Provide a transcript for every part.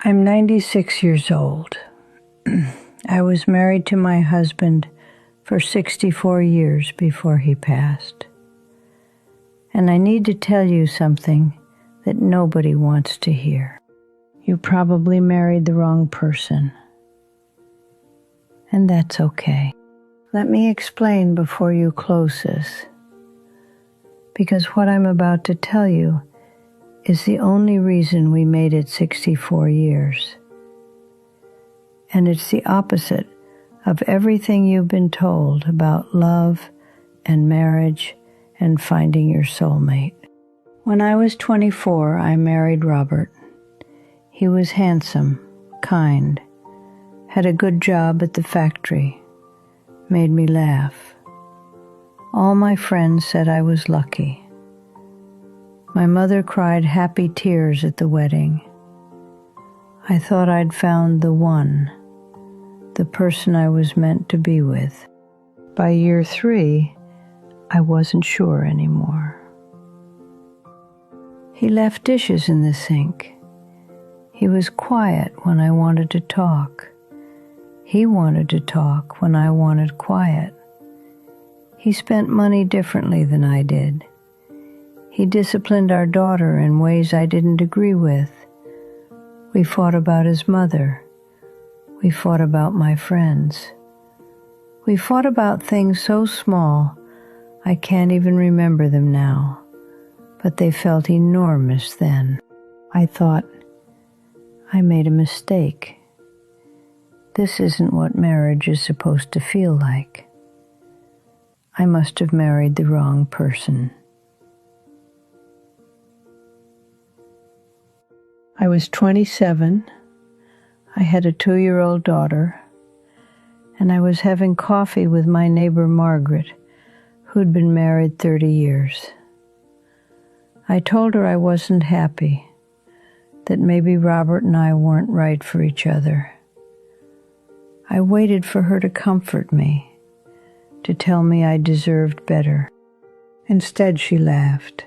I'm 96 years old. I was married to my husband for 64 years before he passed. And I need to tell you something that nobody wants to hear. You probably married the wrong person. And that's okay. Let me explain before you close this, because what I'm about to tell you is the only reason we made it 64 years. And it's the opposite of everything you've been told about love and marriage and finding your soulmate. When I was 24, I married Robert. He was handsome, kind, had a good job at the factory, made me laugh. All my friends said I was lucky. My mother cried happy tears at the wedding. I thought I'd found the one, the person I was meant to be with. By year 3, I wasn't sure anymore. He left dishes in the sink. He was quiet when I wanted to talk. He wanted to talk when I wanted quiet. He spent money differently than I did. He disciplined our daughter in ways I didn't agree with. We fought about his mother. We fought about my friends. We fought about things so small I can't even remember them now, but they felt enormous then. I thought, I made a mistake. This isn't what marriage is supposed to feel like. I must have married the wrong person. I was 27, I had a 2-year-old daughter, and I was having coffee with my neighbor Margaret, who'd been married 30 years. I told her I wasn't happy, that maybe Robert and I weren't right for each other. I waited for her to comfort me, to tell me I deserved better. Instead, she laughed,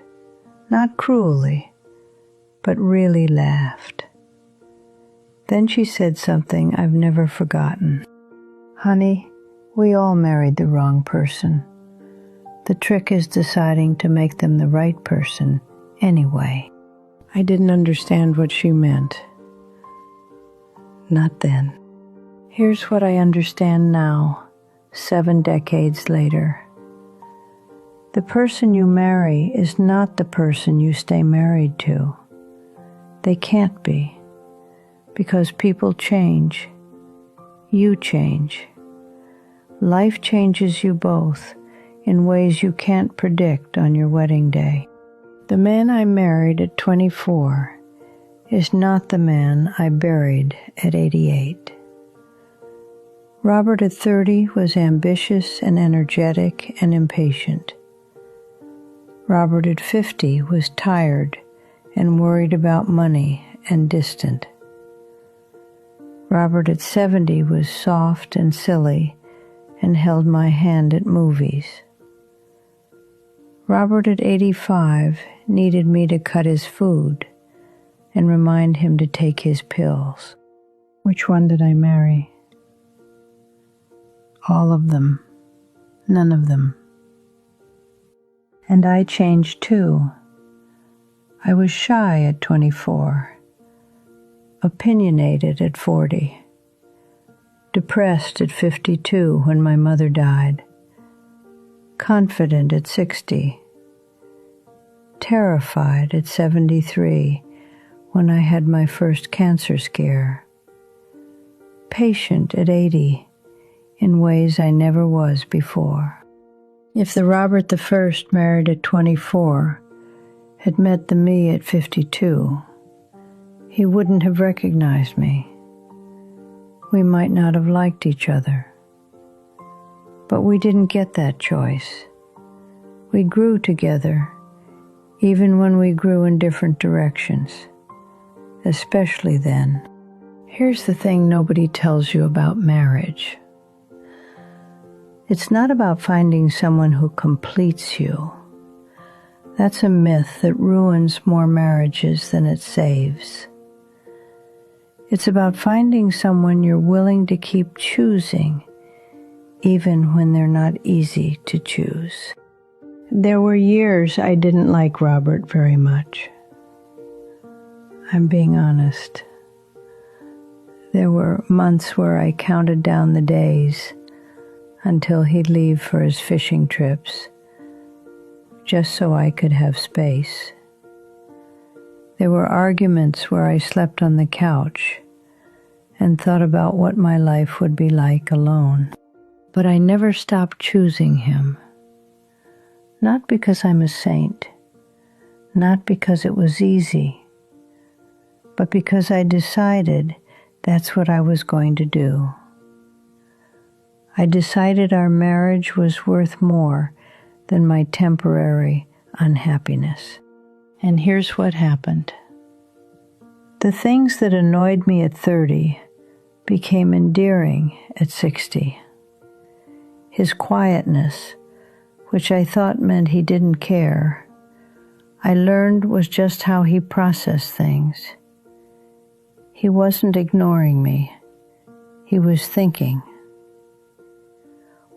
not cruelly, but really laughed. Then she said something I've never forgotten. Honey, we all married the wrong person. The trick is deciding to make them the right person anyway. I didn't understand what she meant. Not then. Here's what I understand now, 7 decades later. The person you marry is not the person you stay married to. They can't be, because people change. You change. Life changes you both in ways you can't predict on your wedding day. The man I married at 24 is not the man I buried at 88. Robert at 30 was ambitious and energetic and impatient. Robert at 50 was tired and worried about money and distant. Robert at 70 was soft and silly and held my hand at movies. Robert at 85 needed me to cut his food and remind him to take his pills. Which one did I marry? All of them. None of them. And I changed too. I was shy at 24, opinionated at 40, depressed at 52 when my mother died, confident at 60, terrified at 73 when I had my first cancer scare, patient at 80 in ways I never was before. If the Robert I married at 24 had met the me at 52, he wouldn't have recognized me. We might not have liked each other. But we didn't get that choice. We grew together, even when we grew in different directions, especially then. Here's the thing nobody tells you about marriage. It's not about finding someone who completes you. That's a myth that ruins more marriages than it saves. It's about finding someone you're willing to keep choosing, even when they're not easy to choose. There were years I didn't like Robert very much. I'm being honest. There were months where I counted down the days until he'd leave for his fishing trips, just so I could have space. There were arguments where I slept on the couch and thought about what my life would be like alone. But I never stopped choosing him. Not because I'm a saint, not because it was easy, but because I decided that's what I was going to do. I decided our marriage was worth more than my temporary unhappiness. And here's what happened. The things that annoyed me at 30 became endearing at 60. His quietness, which I thought meant he didn't care, I learned was just how he processed things. He wasn't ignoring me. He was thinking.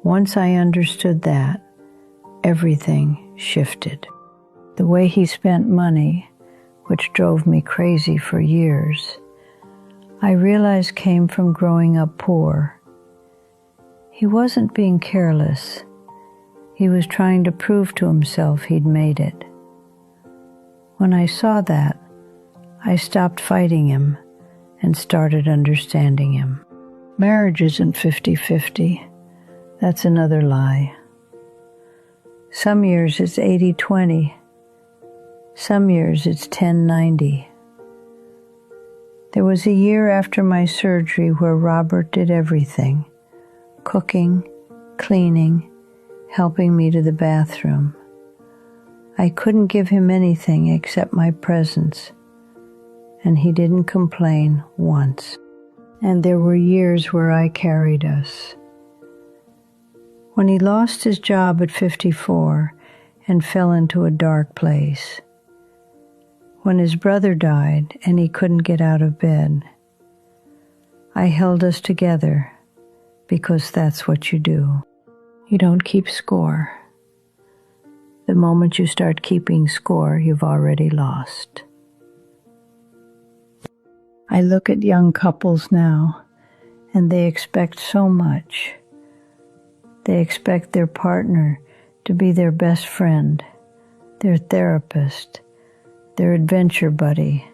Once I understood that, everything shifted. The way he spent money, which drove me crazy for years, I realized came from growing up poor. He wasn't being careless. He was trying to prove to himself he'd made it. When I saw that, I stopped fighting him and started understanding him. Marriage isn't 50-50. That's another lie. Some years it's 80-20. Some years it's 10-90. There was a year after my surgery where Robert did everything: cooking, cleaning, helping me to the bathroom. I couldn't give him anything except my presence, and he didn't complain once. And there were years where I carried us. When he lost his job at 54 and fell into a dark place, when his brother died and he couldn't get out of bed, I held us together because that's what you do. You don't keep score. The moment you start keeping score, you've already lost. I look at young couples now, and they expect so much. They expect their partner to be their best friend, their therapist, their adventure buddy,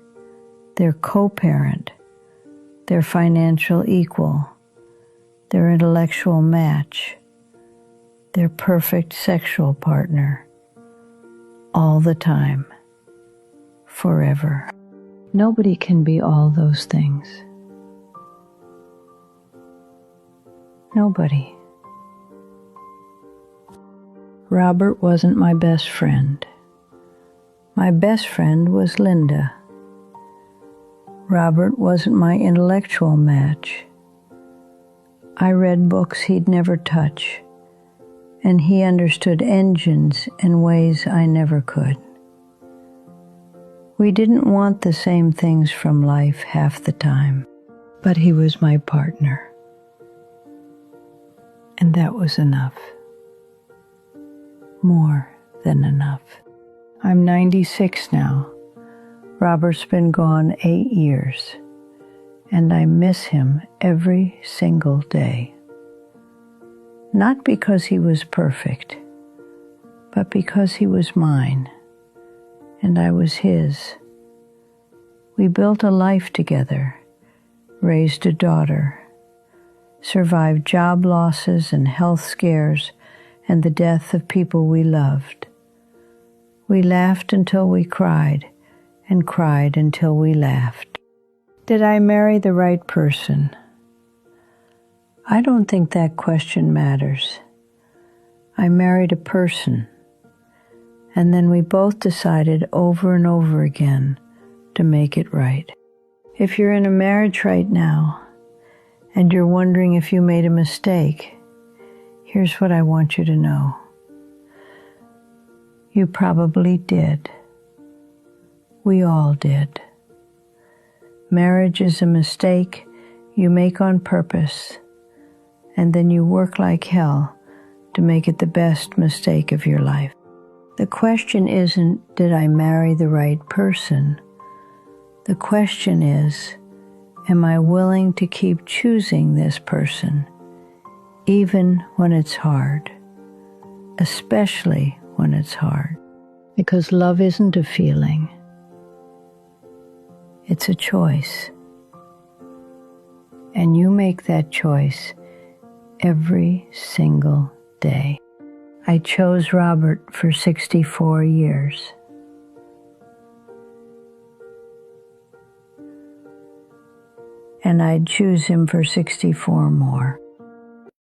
their co-parent, their financial equal, their intellectual match, their perfect sexual partner, all the time, forever. Nobody can be all those things. Nobody. Robert wasn't my best friend. My best friend was Linda. Robert wasn't my intellectual match. I read books he'd never touch, and he understood engines in ways I never could. We didn't want the same things from life half the time, but he was my partner. And that was enough. More than enough. I'm 96 now. Robert's been gone 8 years, and I miss him every single day. Not because he was perfect, but because he was mine, and I was his. We built a life together, raised a daughter, survived job losses and health scares and the death of people we loved. We laughed until we cried, and cried until we laughed. Did I marry the right person? I don't think that question matters. I married a person, and then we both decided over and over again to make it right. If you're in a marriage right now, and you're wondering if you made a mistake, here's what I want you to know. You probably did. We all did. Marriage is a mistake you make on purpose, and then you work like hell to make it the best mistake of your life. The question isn't, did I marry the right person? The question is, am I willing to keep choosing this person, even when it's hard, especially when it's hard? Because love isn't a feeling. It's a choice. And you make that choice every single day. I chose Robert for 64 years. And I'd choose him for 64 more.